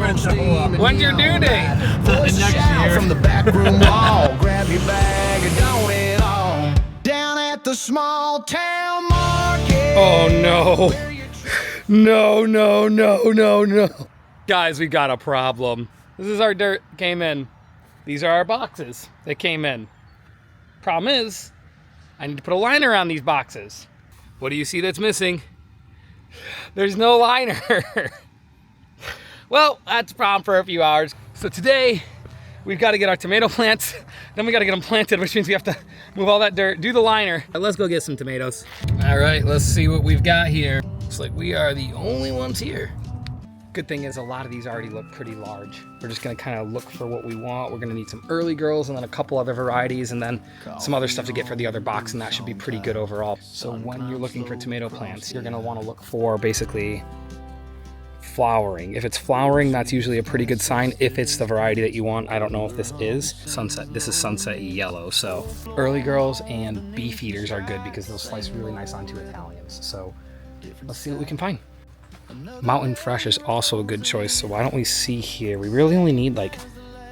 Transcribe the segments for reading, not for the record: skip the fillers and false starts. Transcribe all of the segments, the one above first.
When's your due date? Next year. From the back room wall, grab your bag and don't it all. Down at the small town market. Oh no. No, no, no, no, no. Guys, we got a problem. This is our dirt came in. These are our boxes that came in. Problem is, I need to put a liner on these boxes. What do you see that's missing? There's no liner. Well, that's a problem for a few hours. So today, we've got to get our tomato plants, then we got to get them planted, which means we have to move all that dirt, do the liner. Let's go get some tomatoes. All right, let's see what we've got here. Looks like we are the only ones here. Good thing is a lot of these already look pretty large. We're just gonna kind of look for what we want. We're gonna need some early girls and then a couple other varieties and then some other stuff to get for the other box, and that should be pretty good overall. So when you're looking for tomato plants, you're gonna wanna look for basically flowering. If it's flowering, that's usually a pretty good sign. If it's the variety that you want, I don't know if this is sunset. This is sunset yellow. So early girls and beef eaters are good because they'll slice really nice onto Italians. So let's see what we can find. Mountain Fresh is also a good choice. So why don't we see here? We really only need like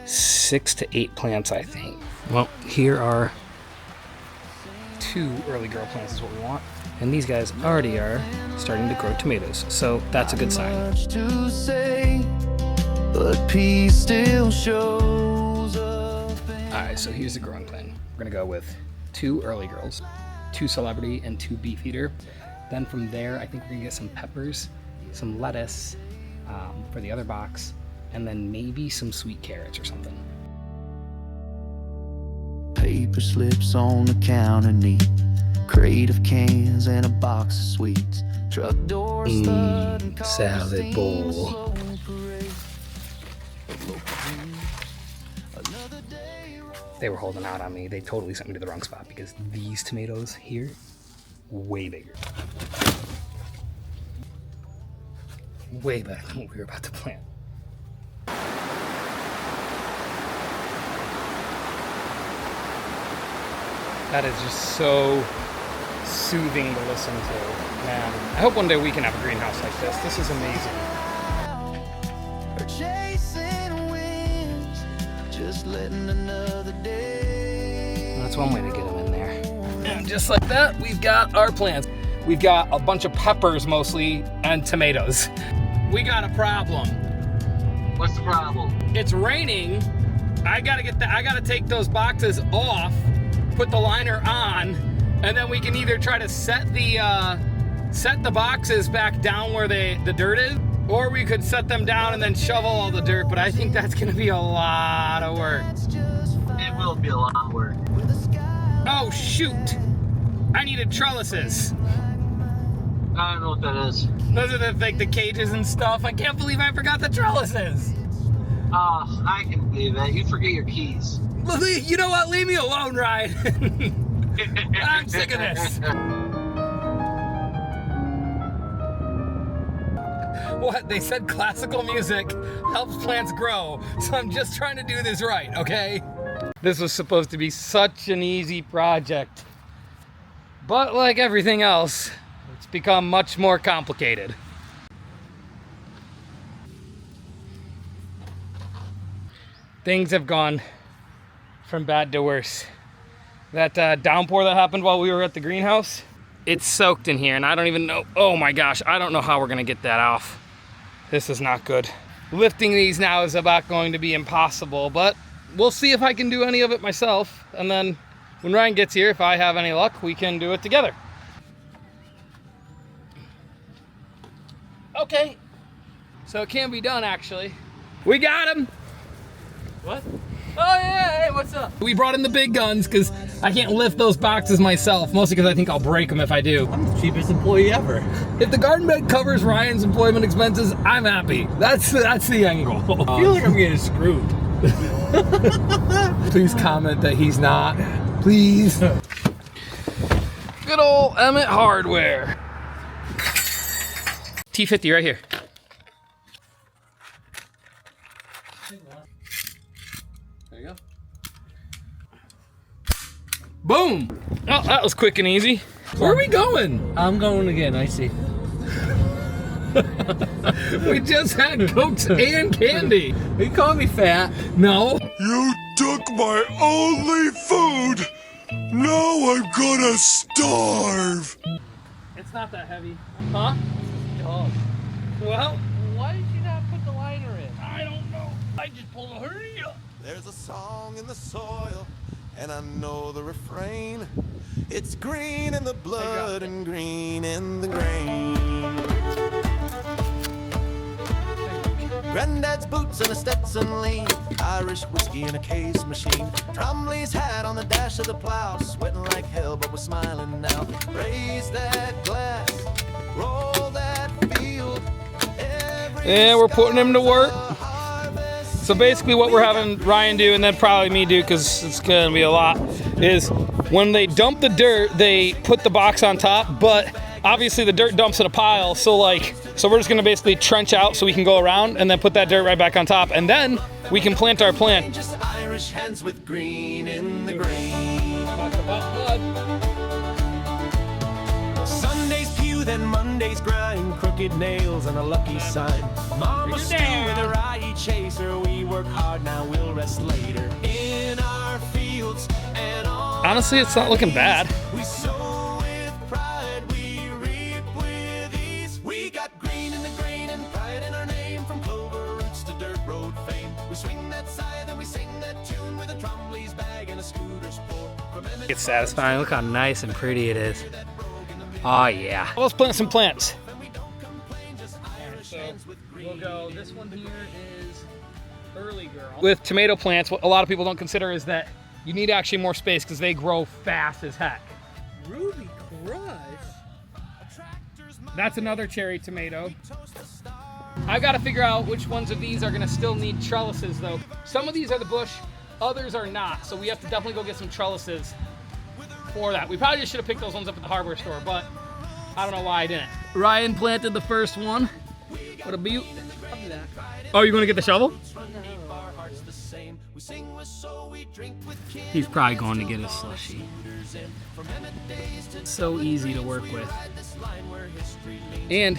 6 to 8 plants, I think. Well, here are 2 early girl plants is what we want. And these guys already are starting to grow tomatoes. So that's a good sign. Much to say, but peace still shows up. All right, so here's the growing plan. We're gonna go with 2 early girls, 2 celebrity, and 2 beef eater. Then from there, I think we're gonna get some peppers, some lettuce for the other box, and then maybe some sweet carrots or something. Paper slips on the counter neat, crate of cans and a box of sweets. Truck doors Salad bowl. They were holding out on me. They totally sent me to the wrong spot because these tomatoes here, way bigger. Way better than what we were about to plant. That is just so soothing to listen to. Man, I hope one day we can have a greenhouse like this. This is amazing. Chasing winds, just letting another day. That's one way to get them in there. And just like that, we've got our plants. We've got a bunch of peppers mostly and tomatoes. We got a problem. What's the problem? It's raining. I gotta take those boxes off, put the liner on, and then we can either try to set the boxes back down where the dirt is, or we could set them down and then shovel all the dirt, but I think that's gonna be a lot of work. It will be a lot of work. Oh shoot! I needed trellises. I don't know what that is. Those are the cages and stuff. I can't believe I forgot the trellises. I can believe that. You forget your keys. You know what? Leave me alone, Ryan. I'm sick of this. What? They said classical music helps plants grow, so I'm just trying to do this right, okay? This was supposed to be such an easy project. But like everything else, it's become much more complicated. Things have gone from bad to worse. That downpour that happened while we were at the greenhouse, it's soaked in here and I don't even know, oh my gosh, I don't know how we're gonna get that off. This is not good. Lifting these now is about going to be impossible, but we'll see if I can do any of it myself. And then when Ryan gets here, if I have any luck, we can do it together. Okay, so it can be done actually. We got him. What? Oh yeah, hey, what's up? We brought in the big guns because I can't lift those boxes myself, mostly because I think I'll break them if I do. I'm the cheapest employee ever. If the garden bed covers Ryan's employment expenses, I'm happy. That's the end goal. I feel like I'm getting screwed. Please comment that he's not. Please. Good old Emmett Hardware. T50 right here. There you go. Boom! Oh, that was quick and easy. Where are we going? I'm going again, I see. We just had Cokes and candy. Are you calling me fat? No. You took my only food! Now I'm gonna starve! It's not that heavy. Huh? Dumb. Well, Why did you not put the liner in? I don't know. I just pulled a hurry up. There's a song in the soil, and I know the refrain. It's green in the blood and green in the grain. Granddad's boots and a Stetson lean, Irish whiskey in a case machine. Trombley's hat on the dash of the plow, sweating like hell, but we're smiling now. Raise that glass, roll that field. Yeah, we're putting him to work. So basically what we're having Ryan do, and then probably me do, because it's gonna be a lot, is when they dump the dirt, they put the box on top, but obviously the dirt dumps in a pile, so we're just gonna basically trench out so we can go around and then put that dirt right back on top, and then we can plant our plant. Just Irish hands with green in the grain. Sundays pew, then Mondays grind, crooked nails and a lucky sign. Mama stew with a rye chaser, we work hard, now we'll rest later. In our fields and on Honestly, it's not looking bad. we sow with pride, we reap with ease. We got green in the grain and pride in our name, from clover roots to dirt road fame. We swing that scythe and we sing that tune with a Trombley's bag and a scooter's pour. It's satisfying. Look how nice and pretty it is. Oh yeah. Let's plant some plants. So we'll go, this one here is Early Girl. With tomato plants, what a lot of people don't consider is that you need actually more space because they grow fast as heck. Ruby Crush. That's another cherry tomato. I've got to figure out which ones of these are gonna still need trellises though. Some of these are the bush, others are not. So we have to definitely go get some trellises for that. We probably just should have picked those ones up at the hardware store, but I don't know why I didn't. Ryan planted the first one. What a beaut. Oh, you're gonna get the shovel? He's probably going to get a slushie. So easy to work with. And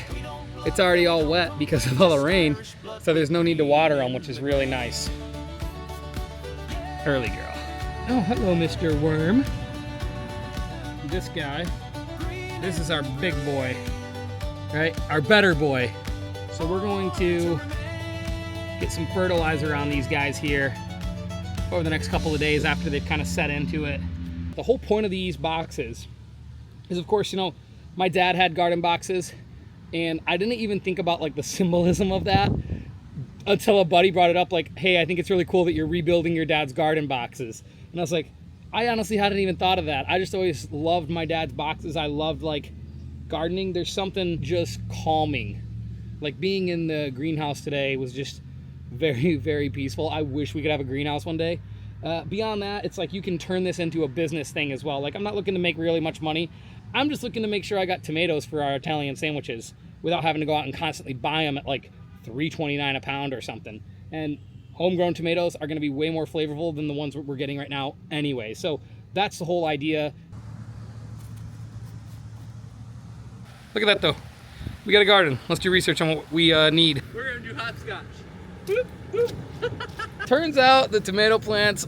it's already all wet because of all the rain, so there's no need to water them, which is really nice. Early Girl. Oh, hello, Mr. Worm. This guy, this is our big boy, right? Our better boy. So we're going to get some fertilizer on these guys here over the next couple of days after they've kind of set into it. The whole point of these boxes is, of course, you know, my dad had garden boxes, and I didn't even think about like the symbolism of that until a buddy brought it up, like, hey, I think it's really cool that you're rebuilding your dad's garden boxes. And I was like, I honestly hadn't even thought of that. I just always loved my dad's boxes. I loved like gardening. There's something just calming. Like being in the greenhouse today was just very, very peaceful. I wish we could have a greenhouse one day. Beyond that, it's like you can turn this into a business thing as well. Like I'm not looking to make really much money. I'm just looking to make sure I got tomatoes for our Italian sandwiches without having to go out and constantly buy them at like $3.29 a pound or something. And homegrown tomatoes are gonna be way more flavorful than the ones we're getting right now anyway. So that's the whole idea. Look at that though. We got a garden. Let's do research on what we need. We're gonna do hopscotch. Turns out the tomato plants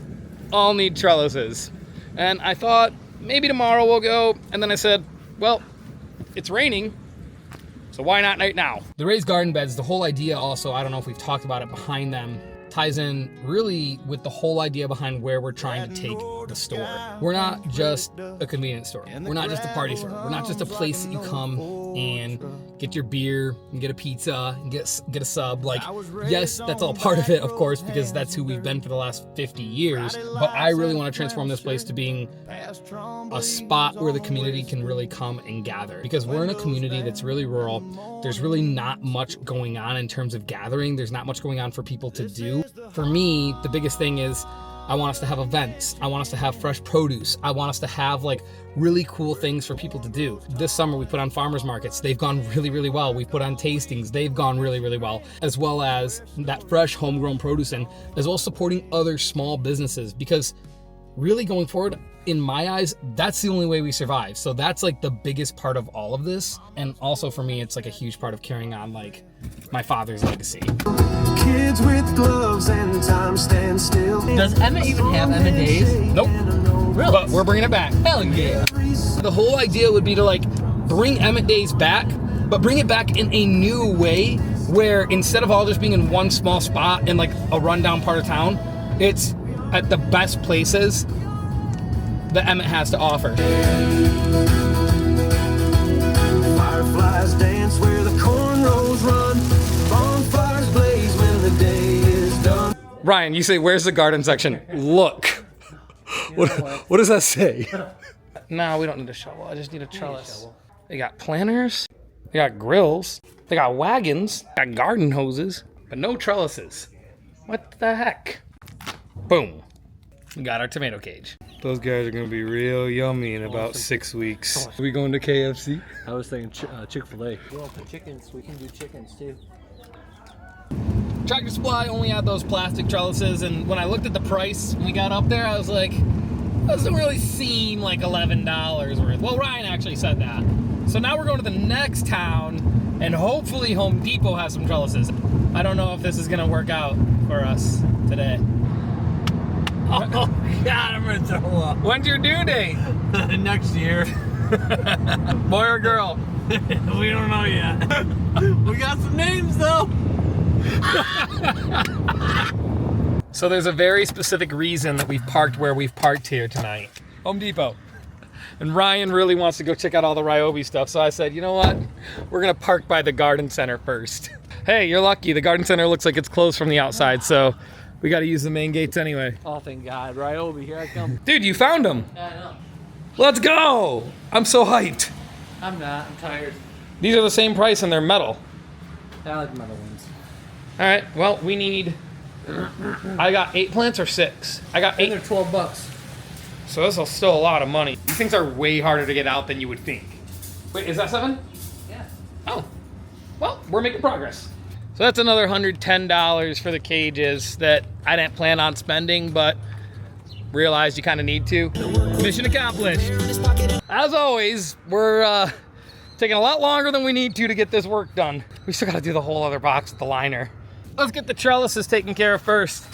all need trellises. And I thought maybe tomorrow we'll go. And then I said, well, it's raining, so why not right now? The raised garden beds, the whole idea also, I don't know if we've talked about it behind them, ties in really with the whole idea behind where we're trying to take the store. We're not just a convenience store. We're not just a party store. We're not just a place that you come and get your beer and get a pizza and get a sub. Like, yes, that's all part of it, of course, because that's who we've been for the last 50 years. But I really want to transform this place to being a spot where the community can really come and gather. Because we're in a community that's really rural. There's really not much going on in terms of gathering. There's not much going on for people to do. For me, the biggest thing is I want us to have events. I want us to have fresh produce. I want us to have like really cool things for people to do. This summer we put on farmers markets. They've gone really, really well. We've put on tastings. They've gone really, really well. As well as that fresh homegrown produce, and as well as supporting other small businesses, because really going forward, in my eyes, that's the only way we survive. So that's like the biggest part of all of this. And also for me, it's like a huge part of carrying on like my father's legacy. Kids with gloves and time stand still. Does Emmett even have Emmett Days? Nope. Really? But we're bringing it back. Hell yeah. The whole idea would be to like bring Emmett Days back, but bring it back in a new way where instead of all just being in one small spot in like a rundown part of town, it's at the best places that Emmett has to offer. Fireflies dance where the cornrows run. Bonfires blaze when the day is done. Ryan, you say, where's the garden section? Look. What does that say? No, we don't need a shovel. I just need a trellis. They got planters. They got grills. They got wagons. Got garden hoses. But no trellises. What the heck? Boom. We got our tomato cage. Those guys are going to be real yummy in about 6 weeks. Are we going to KFC? I was thinking Chick-fil-A. You want the chickens? We can do chickens too. Tractor Supply only had those plastic trellises, and when I looked at the price when we got up there, I was like, doesn't really seem like $11 worth. Well, Ryan actually said that. So now we're going to the next town, and hopefully Home Depot has some trellises. I don't know if this is gonna work out for us today. Oh God, I'm gonna throw up. When's your due date? Next year. Boy or girl? We don't know yet. We got some names though. So there's a very specific reason that we've parked where we've parked here tonight. Home Depot. And Ryan really wants to go check out all the Ryobi stuff, so I said, you know what? We're gonna park by the garden center first. Hey, you're lucky. The garden center looks like it's closed from the outside, so we gotta use the main gates anyway. Oh, thank God. Ryobi, here I come. Dude, you found them. Yeah, I know. Let's go. I'm so hyped. I'm not. I'm tired. These are the same price and they're metal. I like metal ones. All right, well, we need, I got 8 plants or 6? I got And they're 8. $12. So this is still a lot of money. These things are way harder to get out than you would think. Wait, is that 7? Yeah. Oh, well, we're making progress. So that's another $110 for the cages that I didn't plan on spending, but realized you kind of need to. Mission accomplished. As always, we're taking a lot longer than we need to get this work done. We still got to do the whole other box with the liner. Let's get the trellises taken care of first.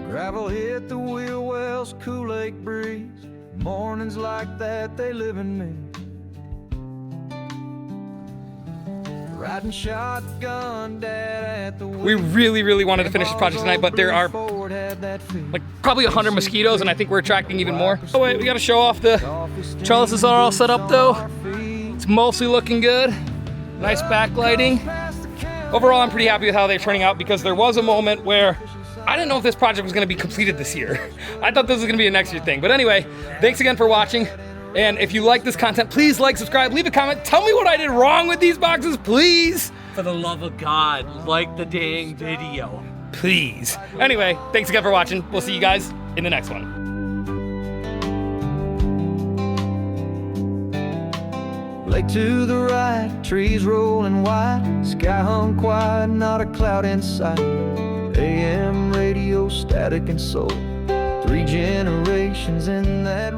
Gravel hit the wheel wells, cool lake breeze. Mornings like that, they live in me. Riding shotgun, dad at the wheel. We really wanted to finish this project tonight, but there are like probably 100 mosquitoes, and I think we're attracting even more. Oh wait, we got to show off the trellises are all set up though. It's mostly looking good. Nice backlighting. Overall, I'm pretty happy with how they're turning out because there was a moment where I didn't know if this project was going to be completed this year. I thought this was going to be a next year thing. But anyway, thanks again for watching. And if you like this content, please like, subscribe, leave a comment. Tell me what I did wrong with these boxes, please. For the love of God, like the dang video. Please. Anyway, thanks again for watching. We'll see you guys in the next one. Lake to the right, trees rolling wide, sky hung quiet, not a cloud in sight. AM radio, static and soul, 3 generations in that